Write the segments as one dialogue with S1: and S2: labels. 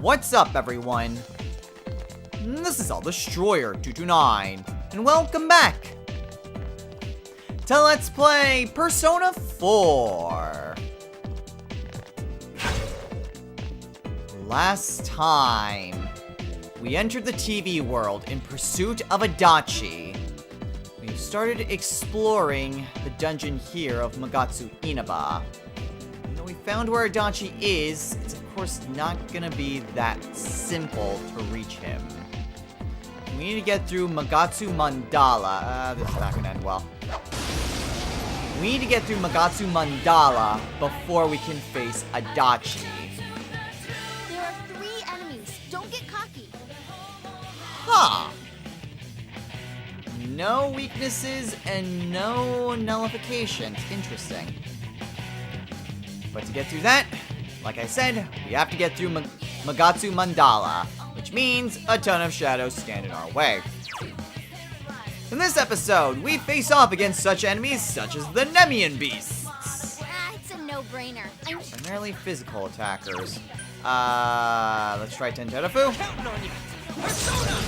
S1: What's up, everyone? This is All Destroyer 229, and welcome back to Let's Play Persona 4. Last time, we entered the TV world in pursuit of Adachi. We started exploring the dungeon here of Magatsu Inaba. And though we found where Adachi is, it's of course not gonna be that simple to reach him. We need to get through Magatsu Mandala. This is not gonna end well. We need to get through Magatsu Mandala before we can face Adachi.
S2: There are 3 enemies. Don't get cocky.
S1: Huh. No weaknesses and no nullifications. Interesting. But to get through that, like I said, we have to get through Magatsu Mandala, which means a ton of shadows stand in our way. In this episode, we face off against such enemies such as the Nemean Beasts.
S2: It's a no-brainer.
S1: Primarily physical attackers. Let's try Tenjetafu.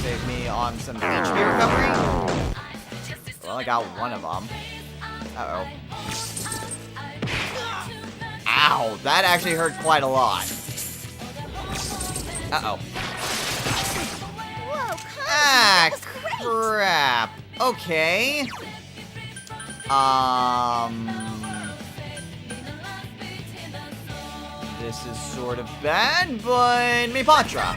S1: Save me on some HP recovery. Well, I got one of them. Uh-oh. Ow, that actually hurt quite a lot. Uh-oh.
S2: Whoa,
S1: Ah,
S2: that was great.
S1: crap. Okay. This is sort of bad, but me patra.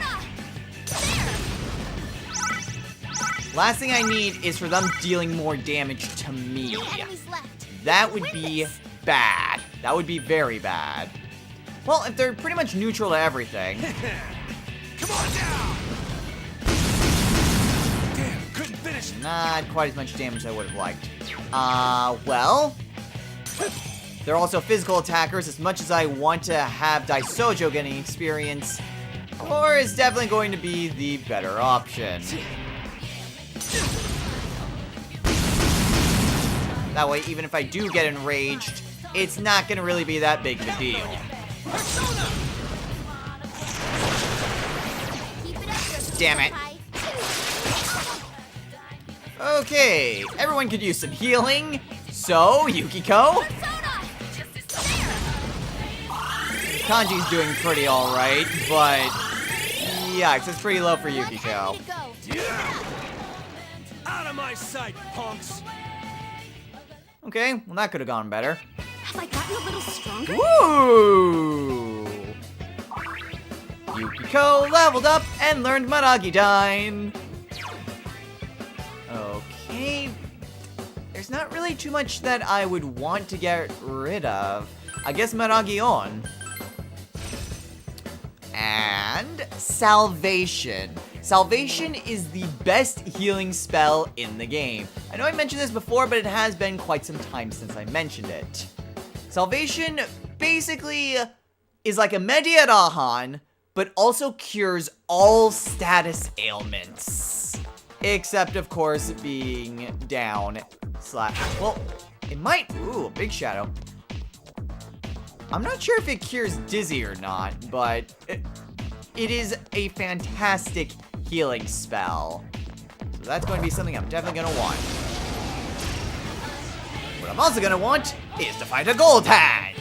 S1: Last thing I need is for them dealing more damage to me.
S2: No enemies left.
S1: That would be bad. That would be very bad. Well, if they're pretty much neutral to everything.
S3: Come on down! Damn, couldn't finish.
S1: Not quite as much damage as I would have liked. Well, they're also physical attackers. As much as I want to have Daisojo getting experience, or is definitely going to be the better option. That way, even if I do get enraged, it's not going to really be that big of a deal.
S2: Keep it up,
S1: Damn it. Okay, everyone could use some healing. So, Yukiko? Kanji's doing pretty alright, but yikes, it's pretty low for Yukiko.
S3: Out of my sight, punks!
S1: Okay, well that could have gone better.
S2: Have I gotten a little stronger?
S1: Woo! Yukiko leveled up and learned Maragi-Dine. Okay. There's not really too much that I would want to get rid of. I guess Maragi-On. And Salvation. Salvation is the best healing spell in the game. I know I mentioned this before, but it has been quite some time since I mentioned it. Salvation basically is like a Mediarahan, but also cures all status ailments. Except, of course, being down / well, it might, ooh, a big shadow. I'm not sure if it cures dizzy or not, but it is a fantastic healing spell. So that's going to be something I'm definitely going to want. What I'm also going to want is to fight a gold hand.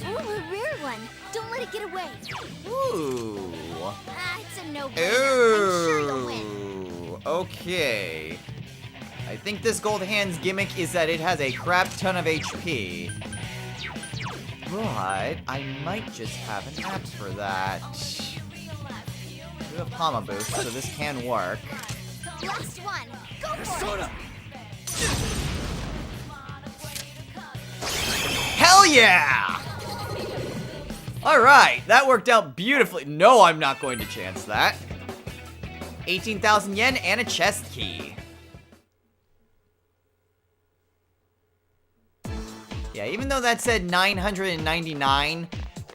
S2: Ooh, a rare one. Don't let it get away.
S1: Ooh.
S2: It's a no-brainer. I'm sure you'll win.
S1: Ooh. Okay. I think this gold hand's gimmick is that it has a crap ton of HP. But I might just have an app for that. We have Hama boost, so this can work.
S2: Last one. Go for it.
S1: Hell yeah! Alright, that worked out beautifully. No, I'm not going to chance that. 18,000 yen and a chest key. Yeah, even though that said 999,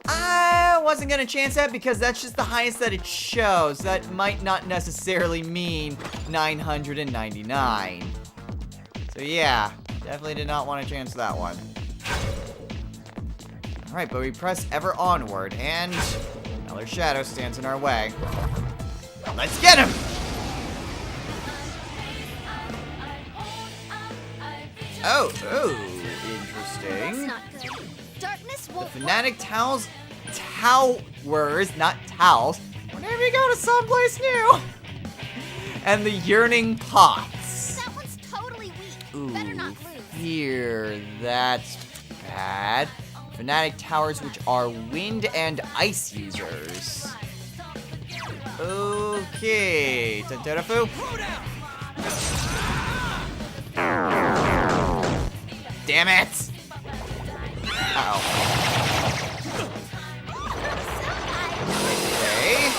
S1: I wasn't gonna chance that because that's just the highest that it shows. That might not necessarily mean 999. So yeah, definitely did not want to chance that one. Alright, but we press ever onward, and Another shadow stands in our way. Let's get him! Oh, interesting.
S2: That's not good. Darkness won't
S1: Fanatic Towers, not towels. Whenever you go to someplace new. And the Yearning Pots.
S2: That one's totally weak.
S1: Ooh,
S2: Better not lose.
S1: here, that's bad. Fanatic Towers, which are wind and ice users. Okay, Tenterafu. Damn it! Uh-oh. Okay,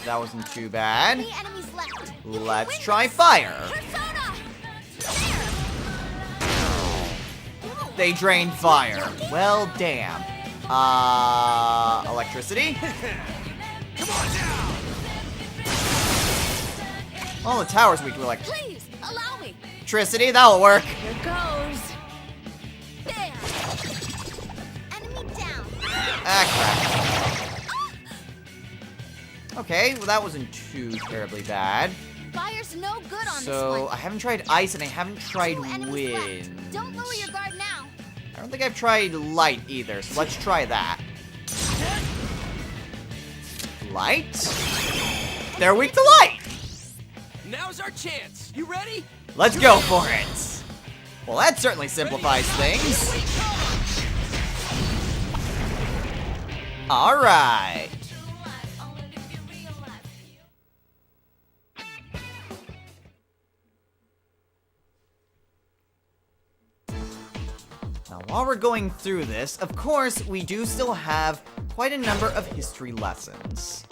S1: that wasn't too bad.
S2: 3 enemies left.
S1: Let's try fire.
S2: Persona!
S1: They drained fire. Well, damn. Electricity?
S3: Come on down!
S1: Oh, the tower's weak to
S2: Please, allow me.
S1: electricity. That'll work.
S2: Here goes. There. Enemy down.
S1: Ah, crap. Okay, well, that wasn't too terribly bad.
S2: Fire's no good on this
S1: So,
S2: one.
S1: I haven't tried ice and I haven't tried
S2: 2 enemies
S1: wind.
S2: left. Don't lower your guard now.
S1: I don't think I've tried light either, so let's try that. Light? They're weak to light!
S3: Now's our chance. You ready?
S1: Let's go for it! Well, that certainly simplifies things. Alright. Now, while we're going through this, of course, we do still have quite a number of history lessons.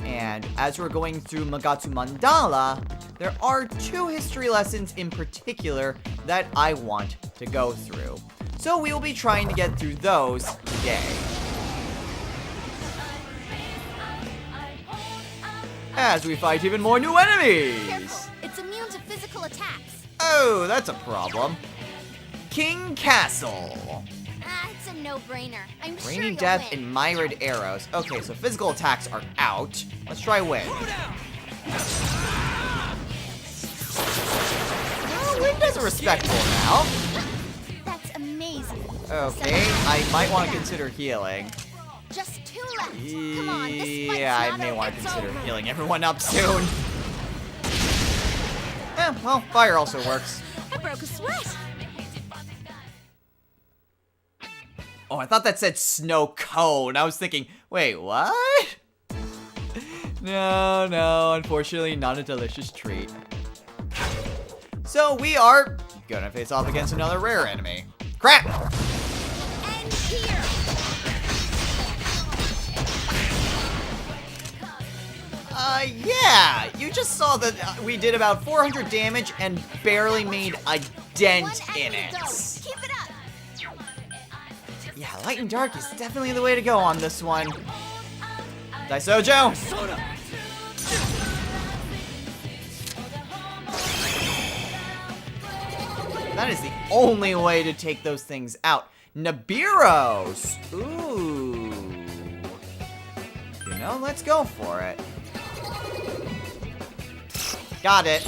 S1: And as we're going through Magatsu Mandala, there are 2 history lessons in particular that I want to go through. So we will be trying to get through those today. As we fight even more new enemies!
S2: Careful. It's immune to physical attacks.
S1: Oh, that's a problem. King Castle.
S2: Ah, it's a no-brainer. I'm sure
S1: Rainy
S2: you'll
S1: Death
S2: win.
S1: and Myrid Arrows. Okay, so physical attacks are out. Let's try wind. Oh, wind is respectable now.
S2: That's amazing.
S1: Okay, I might want to consider healing.
S2: Just 2 left. Come on, this fight's
S1: Yeah, I
S2: not
S1: may
S2: over.
S1: want to
S2: It's
S1: consider
S2: over.
S1: healing everyone up soon. Well, fire also works.
S2: I broke a sweat.
S1: Oh, I thought that said snow cone. I was thinking, wait, what? No, unfortunately not a delicious treat. So we are gonna face off against another rare enemy. Crap!
S2: And here.
S1: Yeah, you just saw that we did about 400 damage and barely made a dent
S2: 1
S1: in
S2: enemy
S1: it.
S2: goes. Keep it up.
S1: Yeah, light and dark is definitely the way to go on this one. Daisojo!
S3: Soda!
S1: That is the only way to take those things out. Nibiros! Ooh. You know, let's go for it. Got it.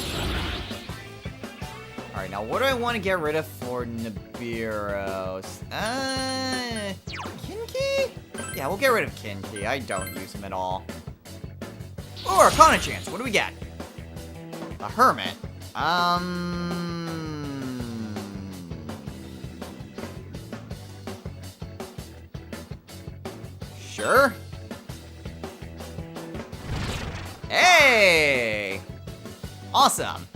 S1: Alright, now what do I want to get rid of for Nibiros? Kinki? Yeah, we'll get rid of Kinki. I don't use him at all. Oh, Arcana Chance. What do we get? A Hermit. Sure. Hey! Awesome.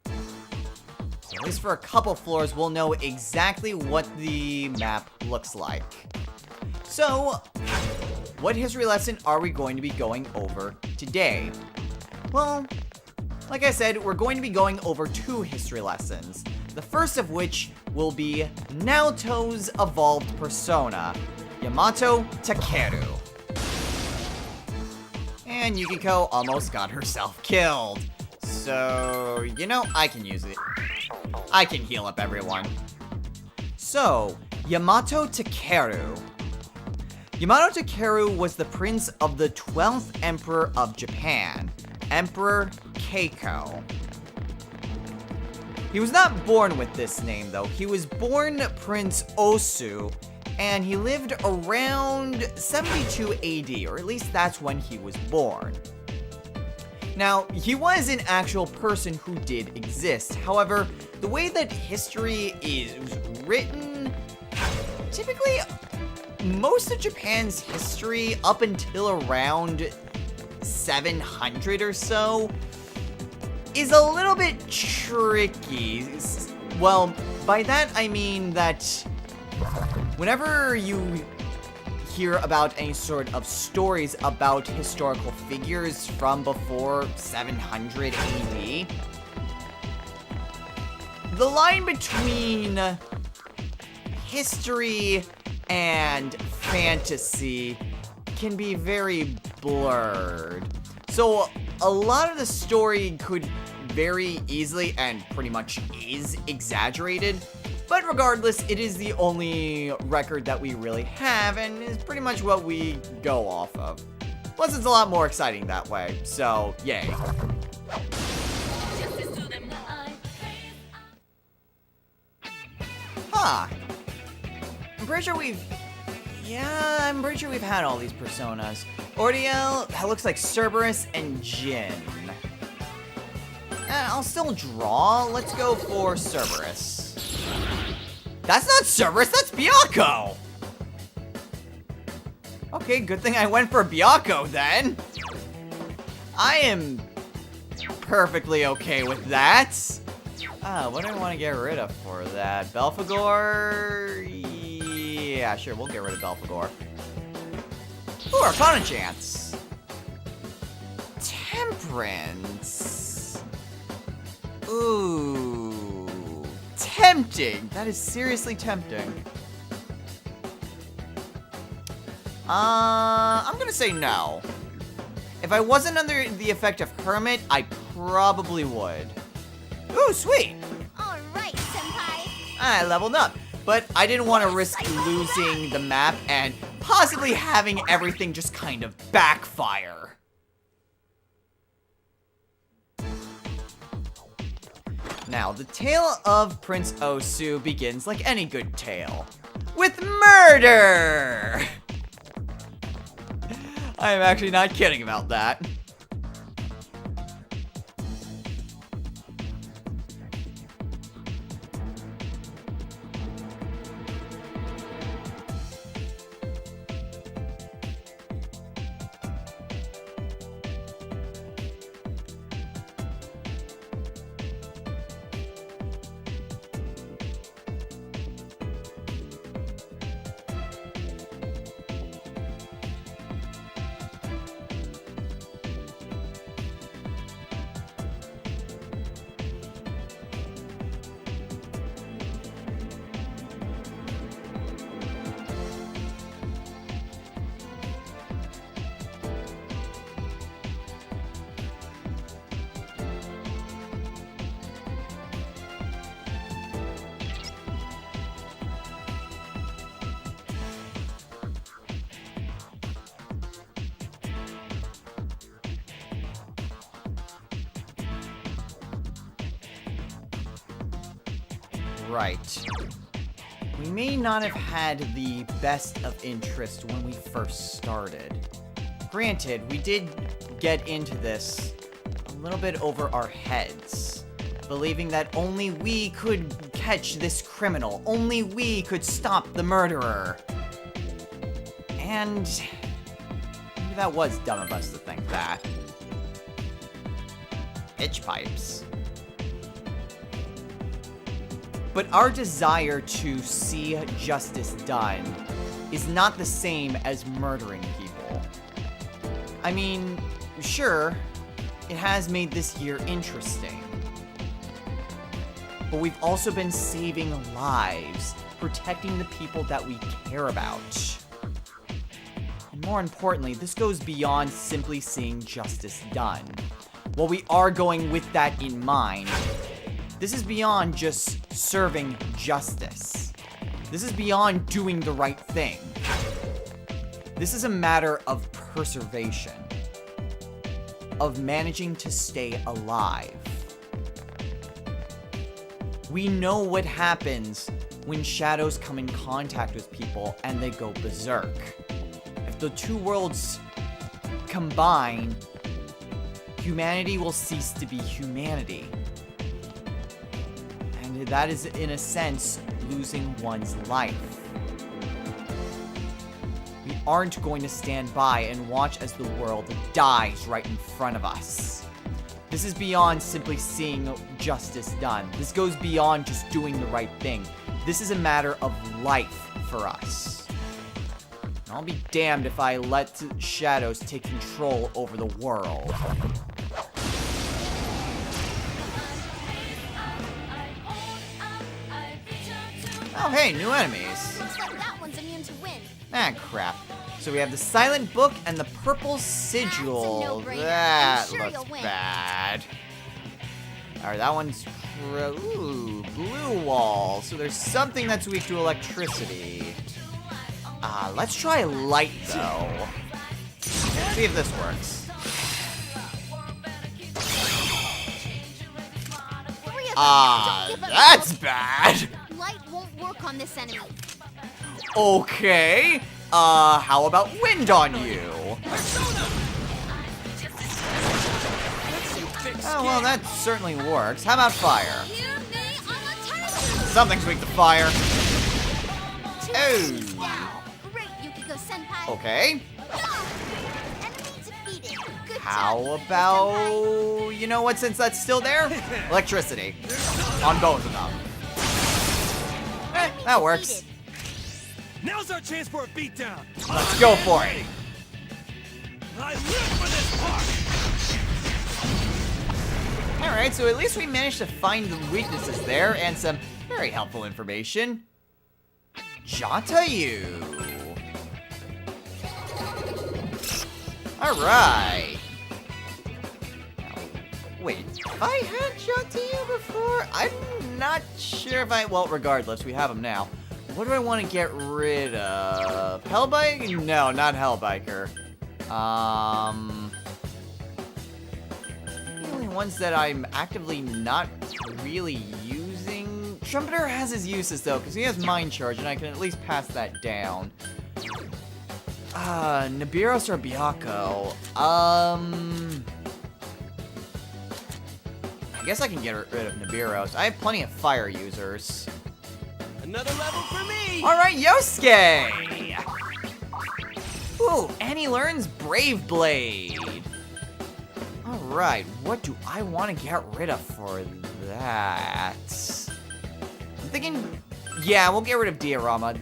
S1: So at least for a couple floors, we'll know exactly what the map looks like. So, what history lesson are we going to be going over today? Well, like I said, we're going to be going over 2 history lessons. The first of which will be Naoto's evolved persona, Yamato Takeru. And Yukiko almost got herself killed. So, you know, I can use it. I can heal up everyone. So, Yamato Takeru. Yamato Takeru was the prince of the 12th Emperor of Japan, Emperor Keiko. He was not born with this name, though. He was born Prince Osu, and he lived around 72 AD, or at least that's when he was born. Now, he was an actual person who did exist. However, the way that history is written, typically, most of Japan's history up until around 700 or so is a little bit tricky. Well, by that I mean that whenever you hear about any sort of stories about historical figures from before 700 AD, the line between history and fantasy can be very blurred. So a lot of the story could very easily, and pretty much is, exaggerated. But regardless, it is the only record that we really have, and is pretty much what we go off of. Plus, it's a lot more exciting that way, so yay. Huh. I'm pretty sure we've had all these personas. Ordiel, that looks like Cerberus and Jin. I'll still draw. Let's go for Cerberus. That's not Cerberus, that's Byakko! Okay, good thing I went for Byakko then. I am perfectly okay with that. What do I want to get rid of for that? Belphegor? Yeah, sure, we'll get rid of Belphegor. Ooh, Arcana Chance. Temperance. Ooh. Tempting. That is seriously tempting. I'm gonna say no. If I wasn't under the effect of Hermit, I probably would. Ooh, sweet.
S2: All right, senpai.
S1: I leveled up. But I didn't want to risk losing the map and possibly having everything just kind of backfire. Now, the tale of Prince Osu begins like any good tale, with murder! I am actually not kidding about that. Right. We may not have had the best of interest when we first started. Granted, we did get into this a little bit over our heads, believing that only we could catch this criminal, only we could stop the murderer. And maybe that was dumb of us to think that. Itch pipes. But our desire to see justice done is not the same as murdering people. I mean, sure, it has made this year interesting. But we've also been saving lives, protecting the people that we care about. And more importantly, this goes beyond simply seeing justice done. While we are going with that in mind, this is beyond just serving justice. This is beyond doing the right thing. This is a matter of preservation. Of managing to stay alive. We know what happens when shadows come in contact with people and they go berserk. If the two worlds combine, humanity will cease to be humanity. And that is, in a sense, losing one's life. We aren't going to stand by and watch as the world dies right in front of us. This is beyond simply seeing justice done. This goes beyond just doing the right thing. This is a matter of life for us. And I'll be damned if I let shadows take control over the world. Oh, hey, new enemies.
S2: Looks like that one's immune to wind.
S1: Ah, crap. So we have the silent book and the purple sigil.
S2: That's a no-brainer.
S1: That
S2: I'm sure
S1: looks
S2: you'll win.
S1: bad. Alright, that one's... Ooh, blue wall. So there's something that's weak to electricity. Let's try light, though. See if this works.
S2: Don't give up.
S1: That's bad.
S2: Light won't work on this enemy.
S1: Okay. How about wind on you? Oh, well, that certainly works. How about fire?
S2: Hear me on the turn.
S1: Something's weak to fire.
S2: Two
S1: Oh.
S2: down. Great, Yukiko Senpai.
S1: Okay.
S2: Enemy defeated. Good
S1: How
S2: job, Yukiko
S1: about...
S2: Senpai.
S1: You know what, since that's still there? Electricity. On both of them.
S2: Enemy
S1: That works.
S2: defeated.
S3: Now's our chance for a beatdown.
S1: Let's go for it.
S3: I live for this part.
S1: Alright, so at least we managed to find the weaknesses there and some very helpful information. Jatayu. Alright. Wait, I had Jatayu before? I'm not sure if I... Well, regardless, we have him now. What do I want to get rid of? Hellbike? No, not Hellbiker. The only ones that I'm actively not really using... Trumpeter has his uses, though, because he has Mind Charge, and I can at least pass that down. Nibiros or Byakko? I guess I can get rid of Nibiros. I have plenty of fire users.
S3: Another level for me.
S1: Alright, Yosuke! Ooh, and he learns Brave Blade. Alright, what do I want to get rid of for that? I'm thinking, yeah, we'll get rid of Diorama.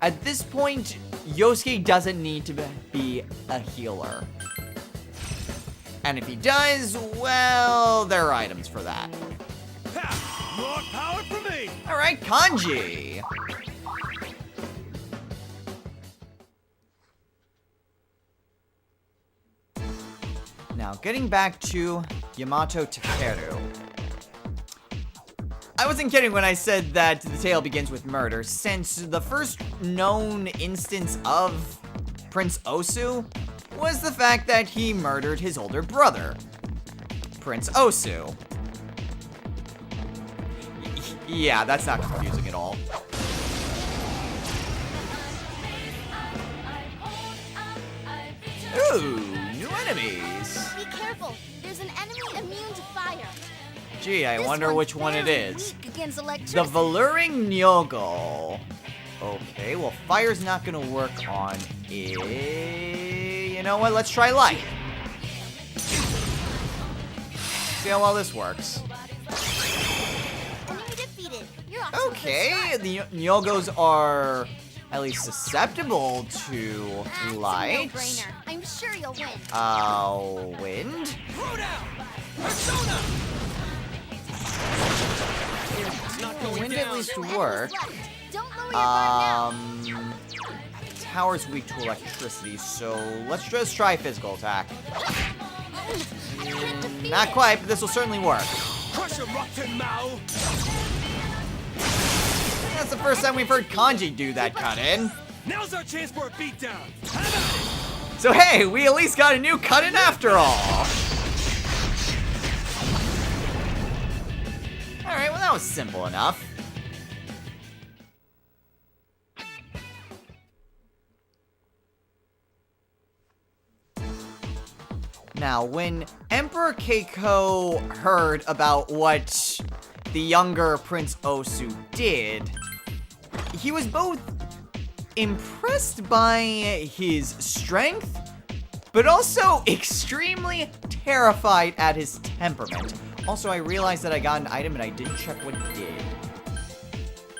S1: At this point, Yosuke doesn't need to be a healer. And if he does, well, there are items for that.
S3: Ha! More power for me.
S1: Alright, Kanji! Now, getting back to Yamato Takeru. I wasn't kidding when I said that the tale begins with murder, since the first known instance of Prince Osu was the fact that he murdered his older brother, Prince Osu. Yeah, that's not confusing at all. Ooh, new enemies.
S2: Be careful. There's an enemy immune to fire.
S1: Gee, I
S2: This
S1: wonder
S2: one's
S1: which one it
S2: very
S1: is.
S2: weak against
S1: The
S2: electricity.
S1: Valuring Nyogo. Okay, well, fire's not gonna work on it. You know what? Let's try light. See how well this works.
S2: Enemy defeated. You're off to a good
S1: Okay,
S2: start.
S1: the Nyogos are at least susceptible to
S2: That's
S1: light.
S2: a no-brainer. I'm sure you'll win.
S1: Wind.
S3: Throw down. Persona. It's not
S1: The
S3: going
S1: wind
S3: down.
S1: at least
S2: Two
S1: work.
S2: enemies left. Don't lower your guard now.
S1: The tower's weak to electricity, so let's just try physical attack.
S2: Can't defeat
S1: Not
S2: it.
S1: quite, but this will certainly work.
S3: Crush him, Rockton Mao.
S1: That's the first time we've heard Kanji do that cut-in.
S3: Now's our chance for a beatdown.
S1: So hey, we at least got a new cut-in after all. Alright, well that was simple enough. Now, when Emperor Keiko heard about what the younger Prince Osu did, he was both impressed by his strength, but also extremely terrified at his temperament. Also, I realized that I got an item and I didn't check what it did.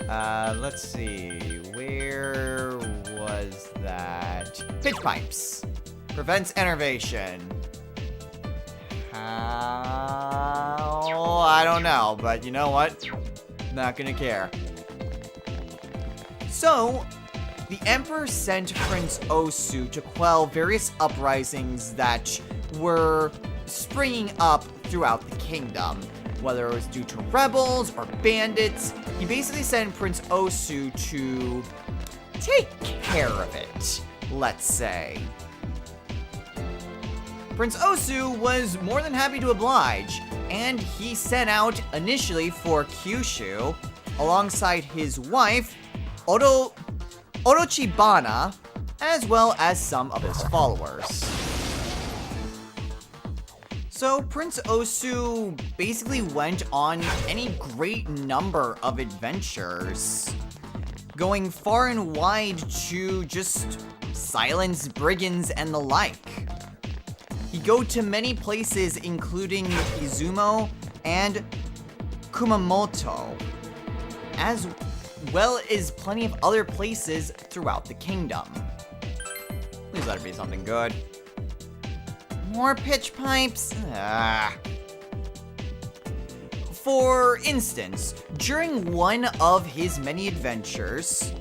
S1: Let's see. Where was that? Pitch pipes. Prevents enervation. How? I don't know, but you know what? Not gonna care. So, the Emperor sent Prince Osu to quell various uprisings that were springing up throughout the kingdom. Whether it was due to rebels or bandits, he basically sent Prince Osu to take care of it, let's say. Prince Osu was more than happy to oblige, and he set out initially for Kyushu alongside his wife, Orochibana, as well as some of his followers. So Prince Osu basically went on any great number of adventures, going far and wide to just silence brigands and the like. He'd go to many places including Izumo and Kumamoto, as well as plenty of other places throughout the kingdom. Please let it be something good. More pitch pipes? For instance, during one of his many adventures,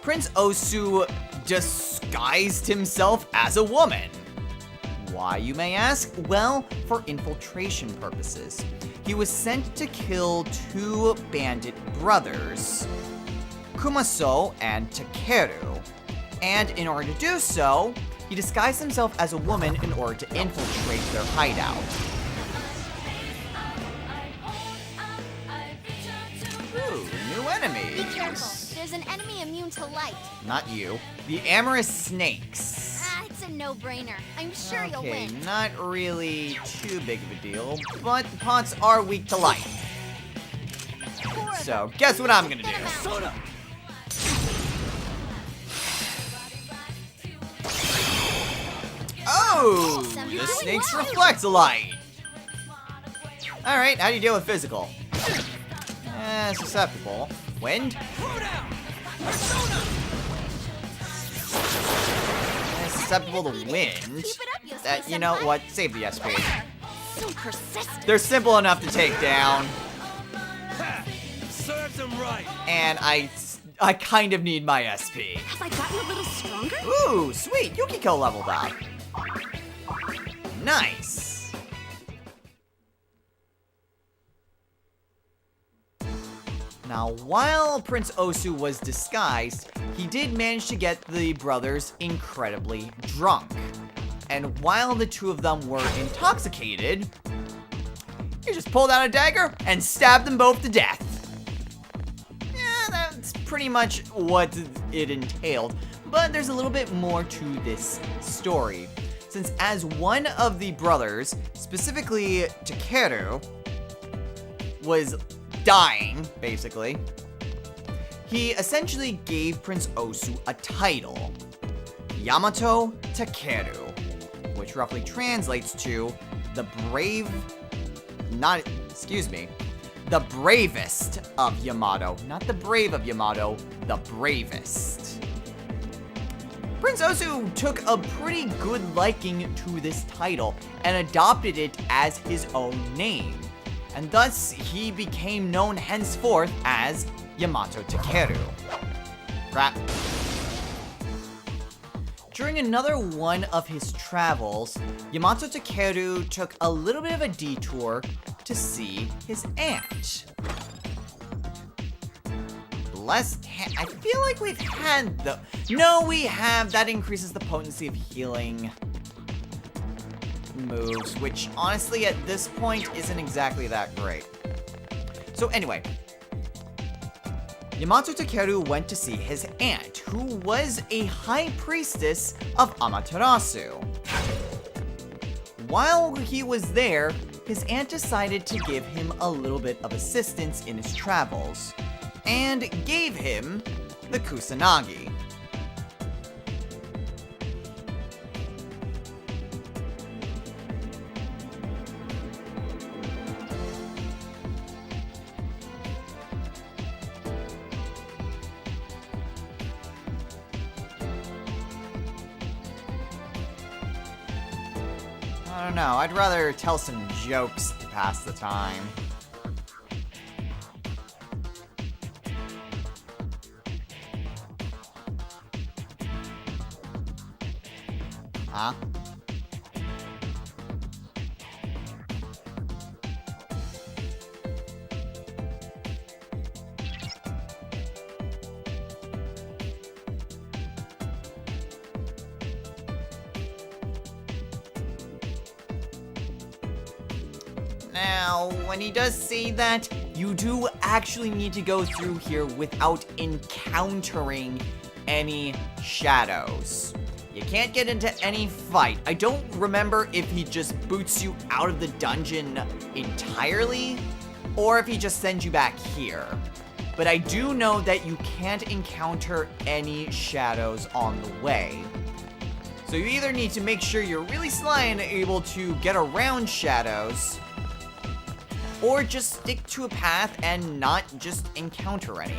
S1: Prince Osu disguised himself as a woman. Why, you may ask? Well, for infiltration purposes. He was sent to kill two bandit brothers, Kumaso and Takeru. And in order to do so, he disguised himself as a woman in order to infiltrate their hideout. Ooh, new enemies.
S2: Be careful. There's an enemy immune to light.
S1: Not you. The amorous snakes.
S2: It's a no-brainer. I'm sure you'll
S1: Okay,
S2: win.
S1: not really too big of a deal, but the pots are weak to light. So, guess what I'm gonna do?
S3: Soda!
S1: Oh!
S2: Awesome.
S1: The
S2: You're doing
S1: snakes
S2: well.
S1: reflect light! Alright, how do you deal with physical? Susceptible. Wind? Susceptible to wind.
S2: Keep it up, you
S1: You know what? Save the SP.
S2: So persistent.
S1: They're simple enough to take down,
S3: Ha! Serves him right.
S1: and I kind of need my SP.
S2: Have I gotten a little stronger?
S1: Ooh, sweet! Yukiko leveled up. Nice! Now, while Prince Osu was disguised, he did manage to get the brothers incredibly drunk. And while the two of them were intoxicated, he just pulled out a dagger and stabbed them both to death. Yeah, that's pretty much what it entailed, but there's a little bit more to this story. Since as one of the brothers, specifically Takeru, was dying, basically, he essentially gave Prince Osu a title, Yamato Takeru, which roughly translates to the the bravest of Yamato. Not the brave of Yamato, the bravest. Prince Osu took a pretty good liking to this title and adopted it as his own name, and thus he became known henceforth as Yamato Takeru. Crap. During another one of his travels, Yamato Takeru took a little bit of a detour to see his aunt. I feel like we've had the... No, we have. That increases the potency of healing moves, which honestly at this point isn't exactly that great. So anyway, Yamato Takeru went to see his aunt, who was a high priestess of Amaterasu. While he was there, his aunt decided to give him a little bit of assistance in his travels, and gave him the Kusanagi. I don't know, I'd rather tell some jokes to pass the time. Huh? Now, when he does say that, you do actually need to go through here without encountering any shadows. You can't get into any fight. I don't remember if he just boots you out of the dungeon entirely, or if he just sends you back here. But I do know that you can't encounter any shadows on the way. So you either need to make sure you're really sly and able to get around shadows, or just stick to a path and not just encounter any.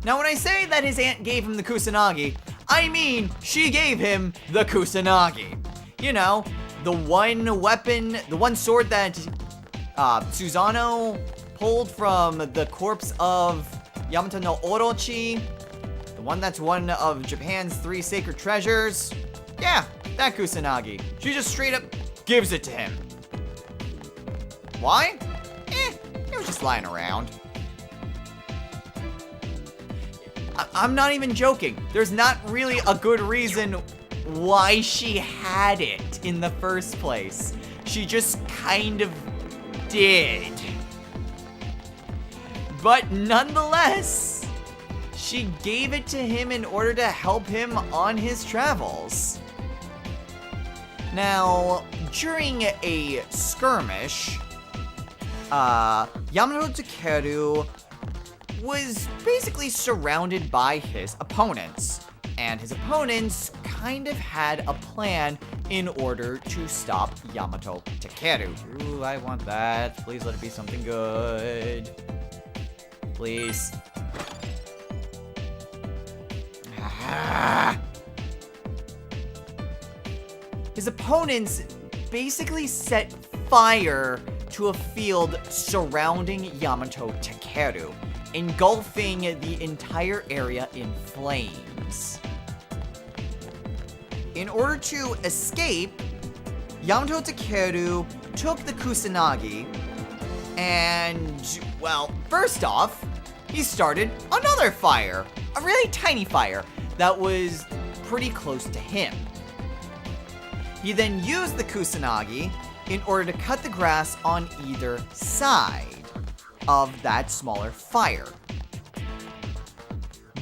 S1: Now, when I say that his aunt gave him the Kusanagi, I mean she gave him the Kusanagi. You know, the one weapon, the one sword that Susano pulled from the corpse of Yamato no Orochi, the one that's one of Japan's 3 sacred treasures. Yeah, that Kusanagi. She just straight up gives it to him. Why? It was just lying around. I'm not even joking. There's not really a good reason why she had it in the first place. She just kind of did. But nonetheless, she gave it to him in order to help him on his travels. Now, during a skirmish, Yamato Takeru was basically surrounded by his opponents, and his opponents kind of had a plan in order to stop Yamato Takeru. Ooh, I want that. Please let it be something good. Please. His opponents basically set fire to a field surrounding Yamato Takeru, engulfing the entire area in flames. In order to escape, Yamato Takeru took the Kusanagi and, well, first off, he started another fire, a really tiny fire that was pretty close to him. He then used the Kusanagi in order to cut the grass on either side of that smaller fire.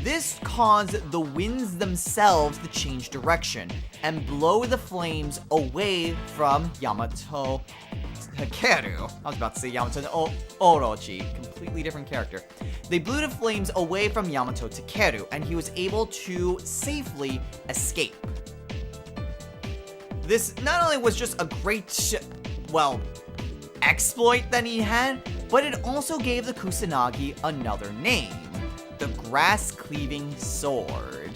S1: This caused the winds themselves to change direction and blow the flames away from Yamato Takeru. I was about to say Yamato no Orochi, completely different character. They blew the flames away from Yamato Takeru, and he was able to safely escape. This not only was just a great, well, exploit that he had, but it also gave the Kusanagi another name, the Grass-Cleaving Sword.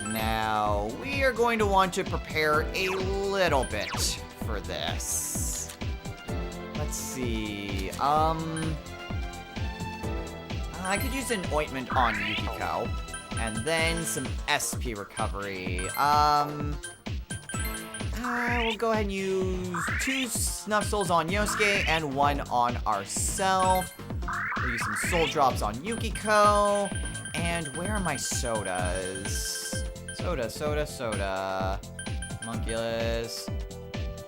S1: Now, we are going to want to prepare a little bit for this. Let's see, I could use an ointment on Yukiko, and then some SP recovery. How We'll go ahead and use 2 snuff souls on Yosuke and 1 on ourselves. We'll use some soul drops on Yukiko. And where are my sodas? Soda. Homunculus.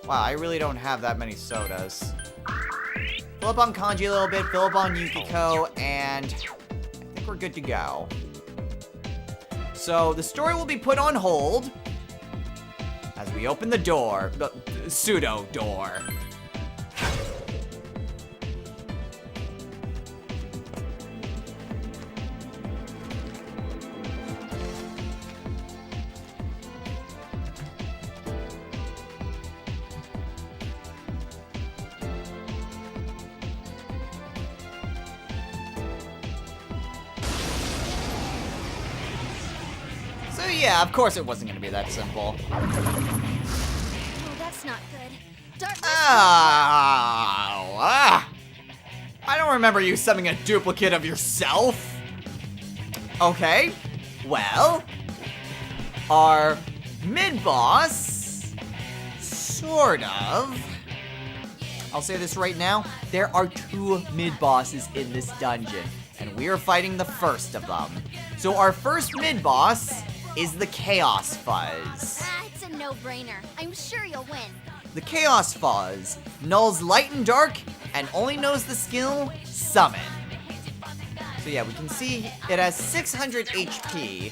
S1: Wow, I really don't have that many sodas. Fill up on Kanji a little bit, fill up on Yukiko, and I think we're good to go. So the story will be put on hold as we open the door, the pseudo door. So yeah, of course it wasn't gonna be that simple.
S2: Oh, that's not good. Darkness.
S1: I don't remember you summoning a duplicate of yourself. Okay, well, our mid-boss, sort of. I'll say this right now, there are 2 mid-bosses in this dungeon, and we are fighting the first of them. So our first mid-boss is the Chaos Fuzz.
S2: It's a no-brainer. I'm sure you'll win.
S1: The Chaos Fuzz nulls light and dark and only knows the skill Summon. So yeah, we can see it has 600 HP.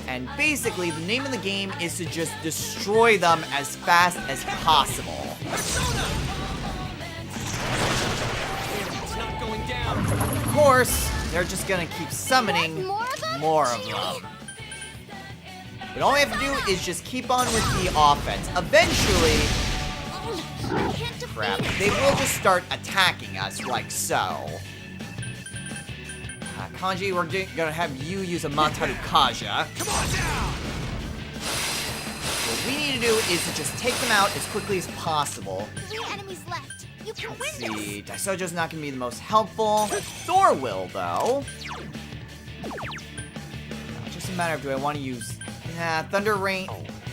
S1: And basically, the name of the game is to just destroy them as fast as possible.
S3: It's not going down.
S1: Of course, they're just gonna keep summoning
S2: More of them?
S1: more of them. But all we have to do is just keep on with the offense. Eventually,
S2: I can't defeat
S1: crap,
S2: it.
S1: they will just start attacking us like so. Kanji, we're gonna have you use a Mataru Kaja.
S3: Come on down.
S1: What we need to do is to just take them out as quickly as possible.
S2: 3 enemies left. You can win
S1: Let's
S2: this.
S1: see, Daisojo's not gonna be the most helpful. Thor will, though. Now, just a matter of do I want to use... Thunder Rain.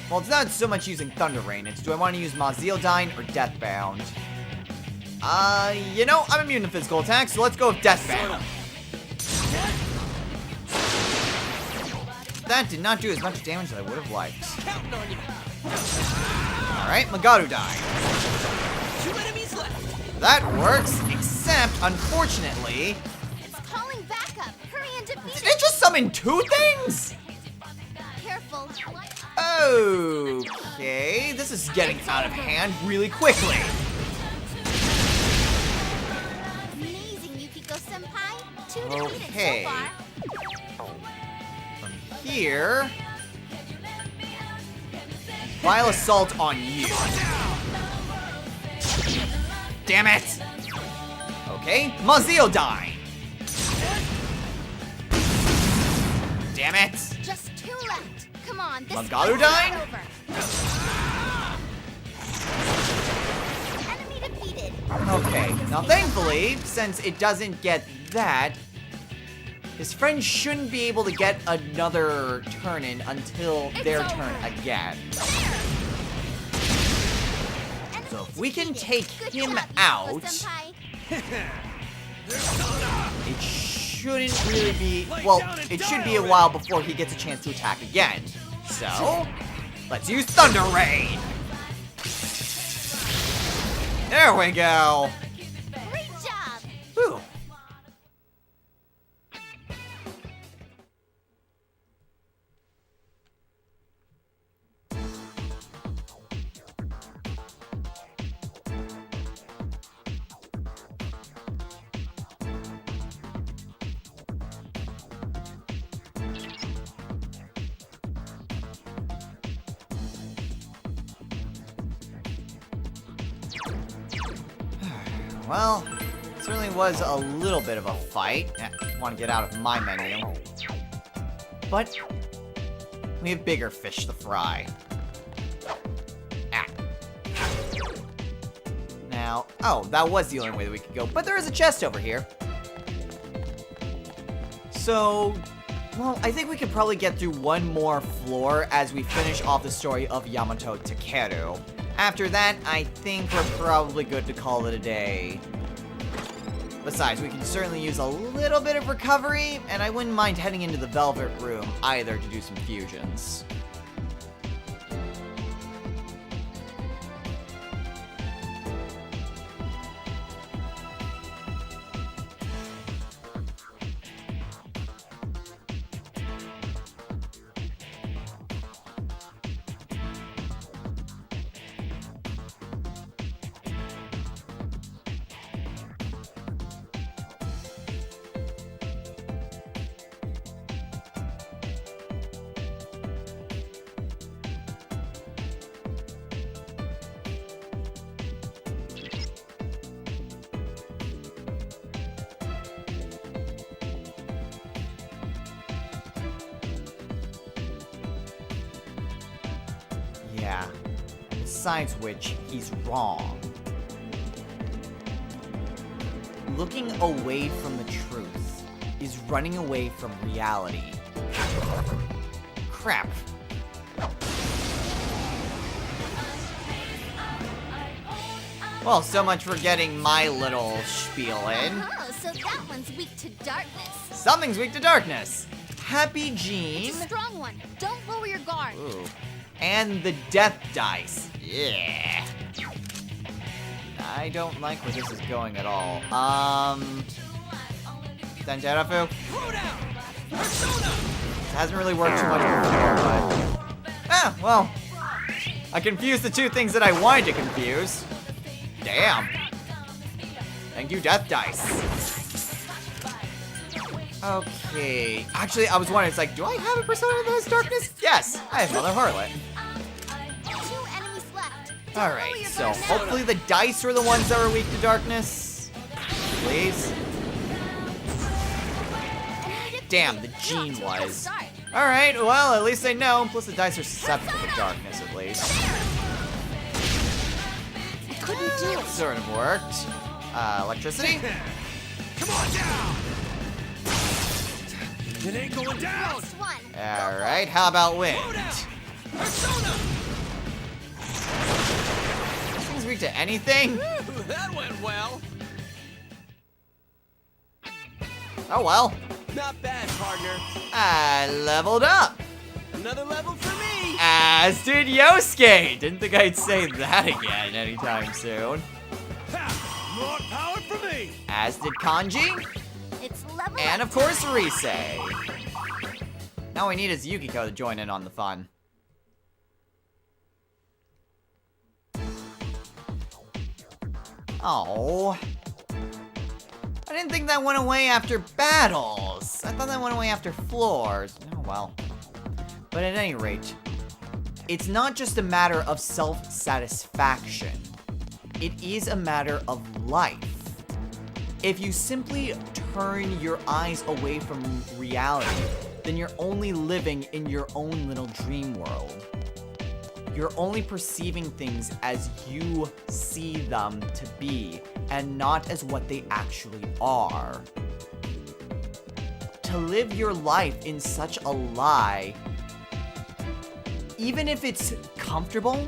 S1: Well, it's not so much using Thunder Rain. It's do I want to use Mazildyne or Deathbound? You know, I'm immune to physical attacks, so let's go with Deathbound. That did not do as much damage as I would have liked.
S3: Counting on you.
S1: Alright, Magarudine.
S3: 2 enemies left.
S1: That works, except, unfortunately,
S2: It's calling backup. Hurry and defeat
S1: did it just summon 2 things?
S2: Careful.
S1: Okay, this is getting out of hand really quickly.
S2: Amazing, Yukiko-senpai. 2 defeated
S1: Okay.
S2: so far.
S1: From here, Vile Assault on you. Damn it! Okay, Mazildyne. Damn it!
S2: Just 2 left. Come on, this
S1: Magarudine?
S2: fight's over. Enemy defeated.
S1: Okay, now thankfully, since it doesn't get that, his friend shouldn't be able to get another turn in until their turn again.
S2: Enemy
S1: So if we can
S2: defeated.
S1: take
S2: Good
S1: him
S2: job,
S1: out,
S2: Yukiko-senpai.
S1: it shouldn't really be, well, it should be a while before he gets a chance to attack again. So, let's use Thunder Rain. There we go.
S2: Great job.
S1: Whew. Well, it certainly was a little bit of a fight. I want to get out of my menu. But we have bigger fish to fry. Ah. Now, oh, that was the only way that we could go. But there is a chest over here. So, Well, I think we could probably get through one more floor as we finish off the story of Yamato Takeru. After that, I think we're probably good to call it a day. Besides, we can certainly use a little bit of recovery, and I wouldn't mind heading into the Velvet Room either to do some fusions. Yeah. Besides which, he's wrong. Looking away from the truth is running away from reality. Crap. Well, so much for getting my little spiel in.
S2: Oh, so that one's weak to darkness.
S1: Something's weak to darkness. Happy
S2: It's
S1: Gene.
S2: a strong one. Don't lower your guard.
S1: Ooh. And the death dice. Yeah. I don't like where this is going at all. Danjarafu. This hasn't really worked too much before, but... Ah, well. I confused the two things that I wanted to confuse. Damn. Thank you, death dice. Okay. Actually, I was wondering, it's like, do I have a persona that has darkness? Yes, I have Mother Harlot.
S2: 2 enemies left. Don't lower
S1: Alright,
S2: your
S1: so
S2: guard now.
S1: hopefully the dice are the ones that are weak to darkness. Please. Damn, the Gene was. Alright, well, at least I know. Plus the dice are susceptible to darkness, at least.
S2: I couldn't do it.
S1: Sort of worked. Electricity?
S3: Come on down! It ain't going down!
S2: Last one.
S1: Alright, how about wind?
S3: Persona!
S1: Things weak to anything?
S3: Ooh, that went well.
S1: Oh well.
S3: Not bad, partner.
S1: I leveled up.
S3: Another level for me.
S1: As did Yosuke. Didn't think I'd say that again anytime soon.
S3: Ha! More power for me.
S1: As did Kanji.
S2: It's level
S1: And
S2: up
S1: of course,
S2: time.
S1: Rise. Now we need is Yukiko to join in on the fun. Oh. I didn't think that went away after battles. I thought that went away after floors. Oh well. But at any rate, it's not just a matter of self-satisfaction. It is a matter of life. If you simply turn your eyes away from reality, then you're only living in your own little dream world. You're only perceiving things as you see them to be, and not as what they actually are. To live your life in such a lie, even if it's comfortable,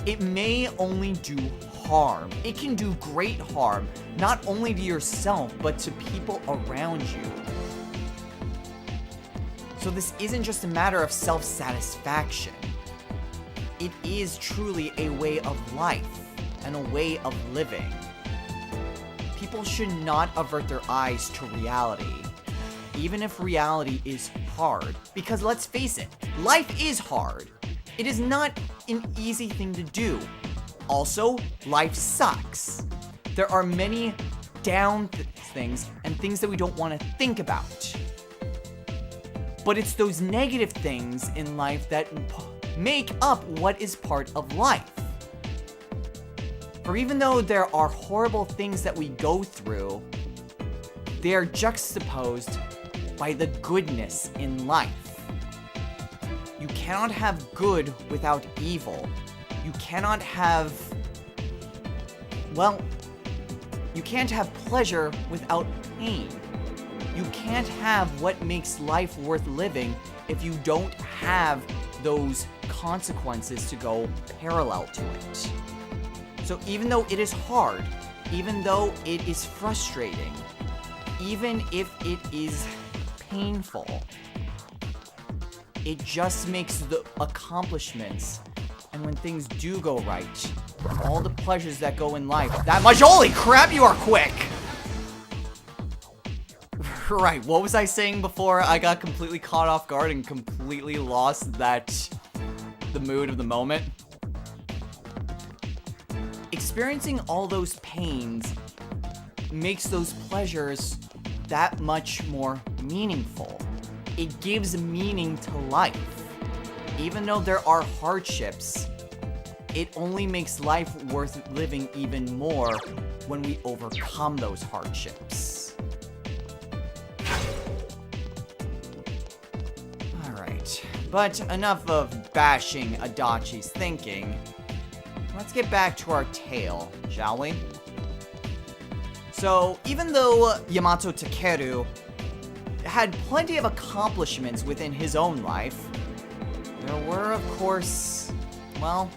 S1: it may only do harm. It can do great harm, not only to yourself, but to people around you. So this isn't just a matter of self-satisfaction. It is truly a way of life and a way of living. People should not avert their eyes to reality, even if reality is hard. Because let's face it, life is hard. It is not an easy thing to do. Also, life sucks. There are many down things and things that we don't want to think about. But it's those negative things in life that make up what is part of life. For even though there are horrible things that we go through, they are juxtaposed by the goodness in life. You cannot have good without evil. You cannot have, well, you can't have pleasure without pain. You can't have what makes life worth living if you don't have those consequences to go parallel to it. So even though it is hard, even though it is frustrating, even if it is painful, it just makes the accomplishments, and when things do go right, all the pleasures that go in life that much. Holy crap, you are quick! Right, what was I saying before I got completely caught off guard and completely lost the mood of the moment? Experiencing all those pains makes those pleasures that much more meaningful. It gives meaning to life. Even though there are hardships, it only makes life worth living even more when we overcome those hardships. Alright, but enough of bashing Adachi's thinking. Let's get back to our tale, shall we? So, even though Yamato Takeru had plenty of accomplishments within his own life, there were, of course, well,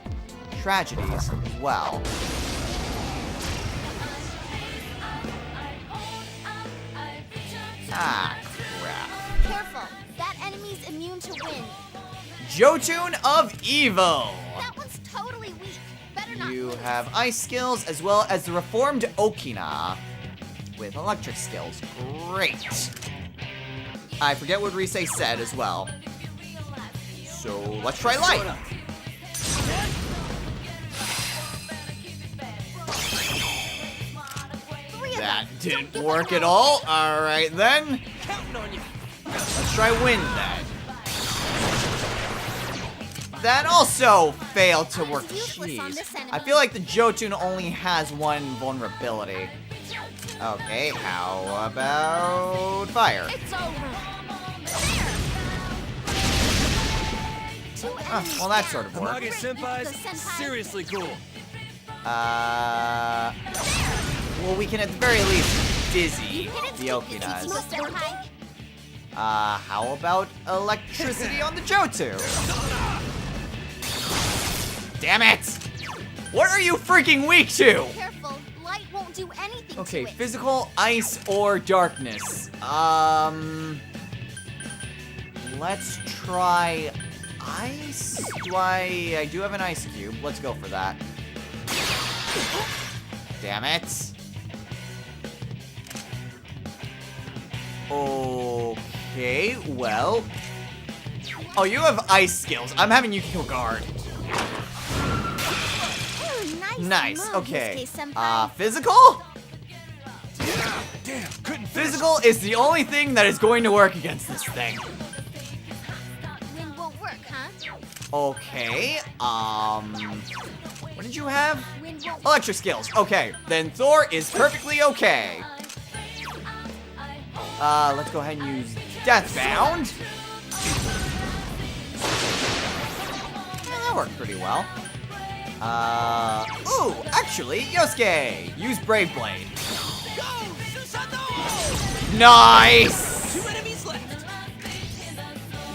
S1: tragedies as well. Ah, crap.
S2: Careful. That enemy's immune to wind.
S1: Jotun of Evil!
S2: That one's totally weak. Better not
S1: You
S2: lose.
S1: have ice skills as well as the reformed Okina with electric skills. Great. I forget what Rise said as well. So let's try light. That didn't work at all. All right then.
S3: Counting on you.
S1: Let's try wind then. That also failed to work.
S2: Useless on
S1: Jeez.
S2: this enemy.
S1: I feel like the Jotun only has one vulnerability. Okay, how about fire?
S2: It's over. Two enemies
S1: Well, that
S2: down.
S1: sort of worked.
S3: Amage Senpai's
S2: The senpai.
S3: seriously cool.
S1: Well, we can at the very least dizzy the Okinas.
S2: Senpai.
S1: How about electricity on the Jotun? Damn it! What are you freaking weak to?
S2: Careful. Light won't do anything
S1: Okay,
S2: to it.
S1: physical, ice, or darkness. Let's try ice. I do have an ice cube. Let's go for that. Damn it. Okay, well. Oh, you have ice skills. I'm having you kill guard.
S2: Ooh,
S1: Nice,
S2: move,
S1: okay.
S2: Yusuke-senpai.
S1: Physical?
S3: Yeah, damn, couldn't finish.
S1: Physical is the only thing that is going to work against this thing.
S2: Wind won't work, huh?
S1: Okay, what did you have?
S2: Wind won't
S1: Electric skills. Okay, then Thor is perfectly okay. Let's go ahead and use Deathbound. Yeah, that worked pretty well. Ooh, actually, Yosuke, use Brave Blade.
S3: Go, Susano-o!
S1: Nice!
S3: 2 enemies left.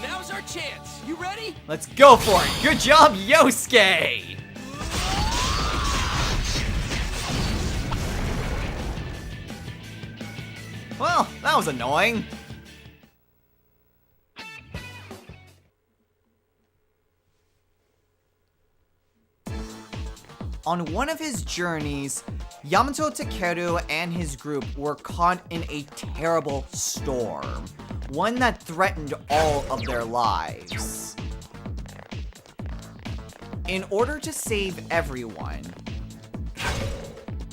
S3: Now's our chance. You ready?
S1: Let's go for it. Good job, Yosuke. Well, that was annoying. On one of his journeys, Yamato Takeru and his group were caught in a terrible storm, one that threatened all of their lives. In order to save everyone,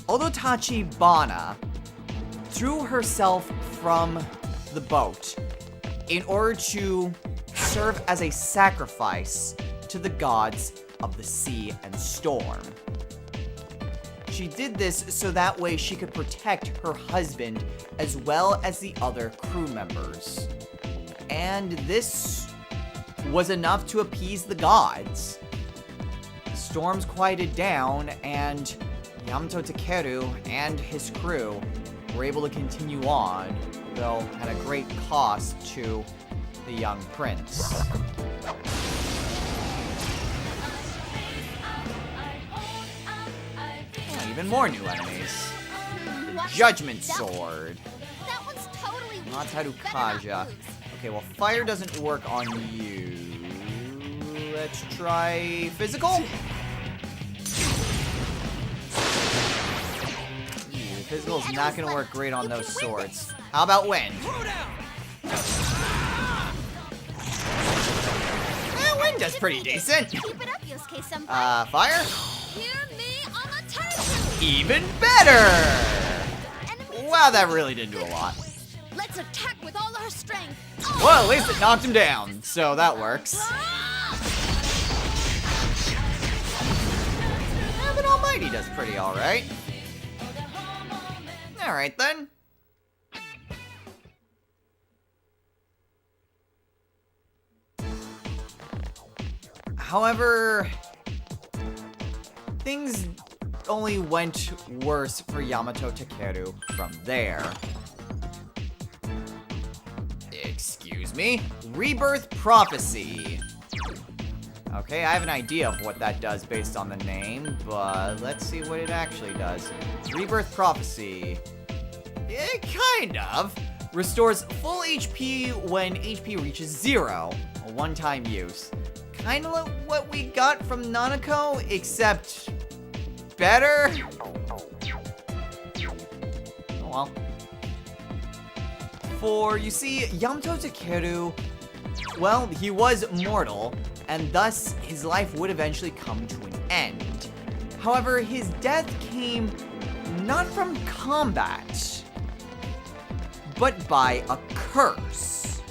S1: Odotachi Bana threw herself from the boat in order to serve as a sacrifice to the gods of the sea and storm. She did this so that way she could protect her husband as well as the other crew members. And this was enough to appease the gods. The storms quieted down and Yamato Takeru and his crew were able to continue on though at a great cost to the young prince. Oh, even more new enemies.
S2: Watch
S1: Judgment
S2: that-
S1: Sword.
S2: That one's totally weak.
S1: Nataru
S2: Better not
S1: Kaja.
S2: lose.
S1: Okay, well, fire doesn't work on you. Let's try physical. Physical is not going to work great on those swords. How about wind?
S3: Throw down!
S1: Wind does pretty decent.
S2: Keep it up, Yosuke-senpai.
S1: Fire?
S2: Hear me, Amaterasu!
S1: Even better!
S2: Enemy
S1: Wow, that really didn't do a lot.
S2: Let's attack with all our strength.
S1: Well, at least it knocked him down, so that works. Yeah, but Almighty does pretty alright. Alright then. However, things only went worse for Yamato Takeru from there. Excuse me? Rebirth Prophecy. Okay, I have an idea of what that does based on the name, but let's see what it actually does. Rebirth Prophecy. Kind of. Restores full HP when HP reaches 0. A one-time use. Kind of like what we got from Nanako, except better? Oh well. For, you see, Yamato Takeru, well, he was mortal, and thus his life would eventually come to an end. However, his death came not from combat, but by a curse.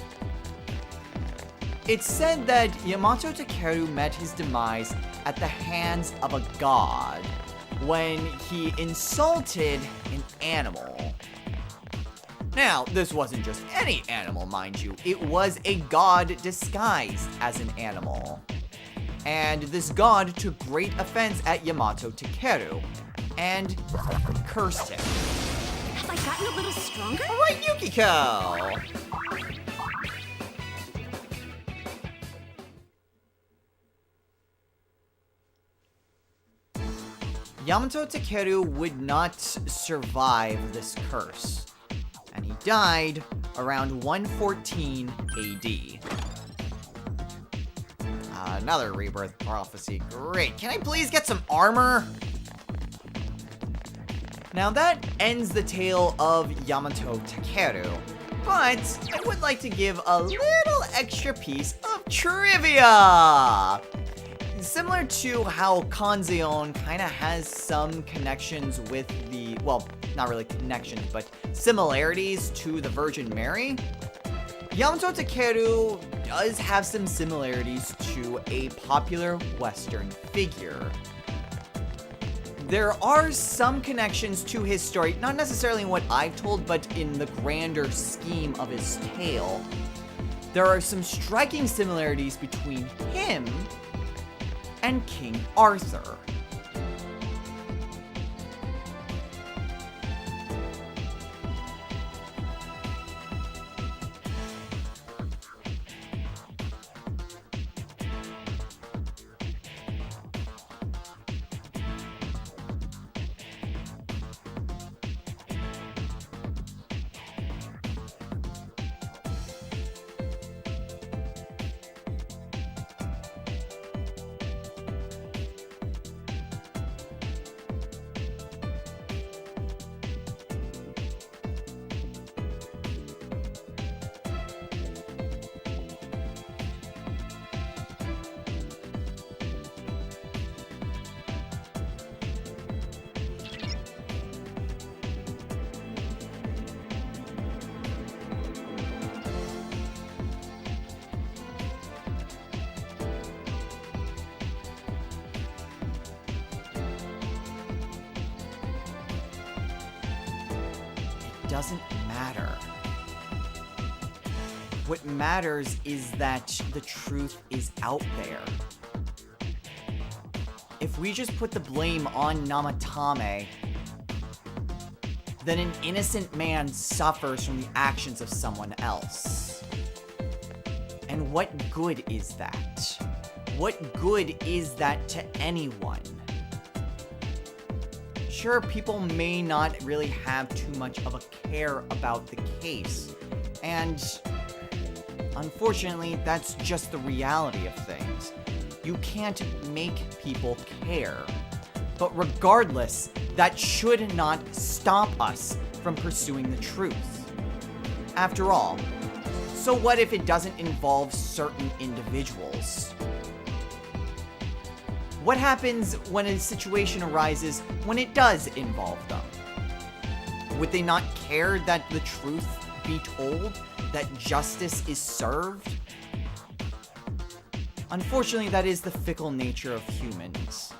S1: It's said that Yamato Takeru met his demise at the hands of a god when he insulted an animal. Now, this wasn't just any animal, mind you. It was a god disguised as an animal. And this god took great offense at Yamato Takeru and cursed him.
S2: Have I gotten a little stronger?
S1: All right, Yukiko! Yamato Takeru would not survive this curse, and he died around 114 AD. Another rebirth prophecy. Great. Can I please get some armor? Now that ends the tale of Yamato Takeru, but I would like to give a little extra piece of trivia! Similar to how Kanzeon kind of has some connections with the, well, not really connections, but similarities to the Virgin Mary, Yamato Takeru does have some similarities to a popular Western figure. There are some connections to his story, not necessarily in what I've told, but in the grander scheme of his tale. There are some striking similarities between him and King Arthur. Doesn't matter. What matters is that the truth is out there. If we just put the blame on Namatame, then an innocent man suffers from the actions of someone else. And what good is that? What good is that to anyone? Sure, people may not really have too much of a care about the case, and unfortunately, that's just the reality of things. You can't make people care. But regardless, that should not stop us from pursuing the truth. After all, so what if it doesn't involve certain individuals? What happens when a situation arises when it does involve them? Would they not care that the truth be told, that justice is served? Unfortunately, that is the fickle nature of humans.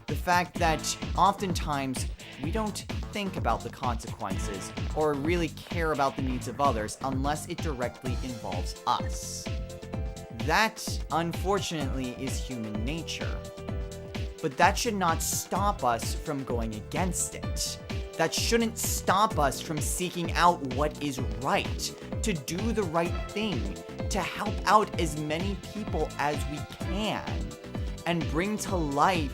S1: The fact that oftentimes we don't think about the consequences or really care about the needs of others unless it directly involves us. That, unfortunately, is human nature. But that should not stop us from going against it. That shouldn't stop us from seeking out what is right, to do the right thing, to help out as many people as we can, and bring to light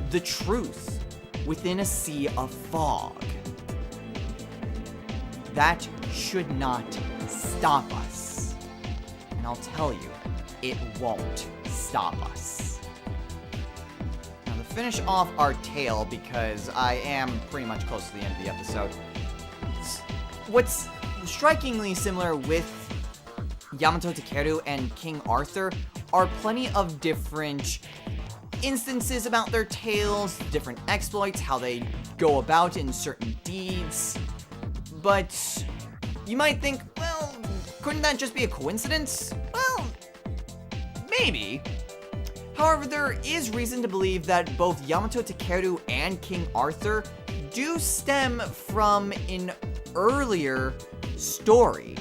S1: the truth within a sea of fog. That should not stop us. And I'll tell you, it won't stop us. Now, to finish off our tale, because I am pretty much close to the end of the episode, what's strikingly similar with Yamato Takeru and King Arthur are plenty of different instances about their tales, different exploits, how they go about in certain deeds. But you might think, well, couldn't that just be a coincidence? Well, maybe. However, there is reason to believe that both Yamato Takeru and King Arthur do stem from an earlier story.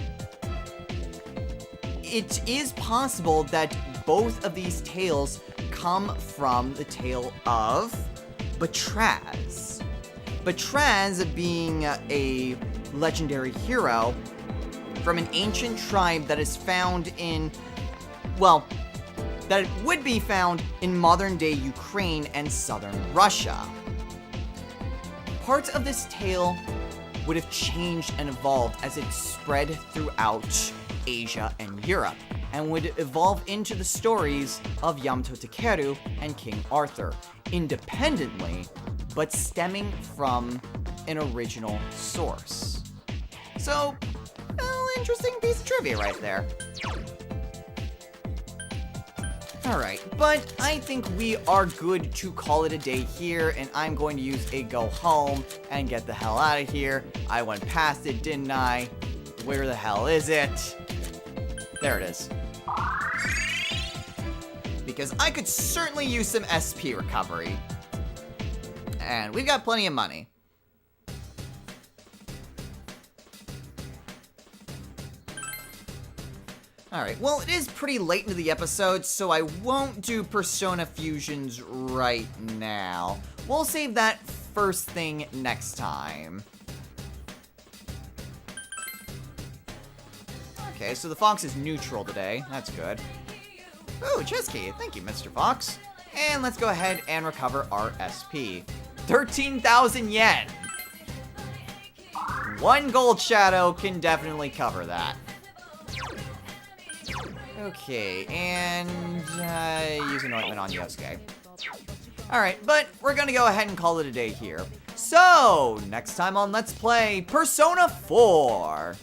S1: It is possible that both of these tales come from the tale of Bravest. Bravest being a legendary hero from an ancient tribe that is found in, well, that would be found in modern-day Ukraine and southern Russia. Parts of this tale would have changed and evolved as it spread throughout Asia and Europe, and would evolve into the stories of Yamato Takeru and King Arthur, independently, but stemming from an original source. So, well, interesting piece of trivia right there. Alright, but I think we are good to call it a day here, and I'm going to use a go home and get the hell out of here. I went past it, didn't I? Where the hell is it? There it is. Because I could certainly use some SP recovery. And we've got plenty of money. Alright, well, it is pretty late into the episode, so I won't do Persona Fusions right now. We'll save that first thing next time. Okay, so the Fox is neutral today. That's good. Ooh, chess key. Thank you, Mr. Fox. And let's go ahead and recover our SP. 13,000 yen! One gold shadow can definitely cover that. Okay, and use an ointment on Yosuke. Alright, but we're gonna go ahead and call it a day here. So, next time on Let's Play Persona 4.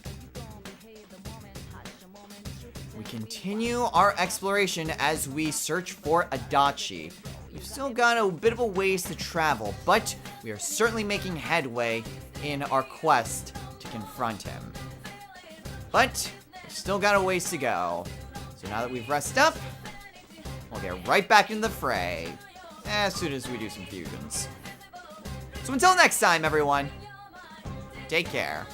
S1: We continue our exploration as we search for Adachi. We've still got a bit of a ways to travel, but we are certainly making headway in our quest to confront him. But we've still got a ways to go. So now that we've rested up, we'll get right back into the fray as soon as we do some fusions. So until next time, everyone, take care.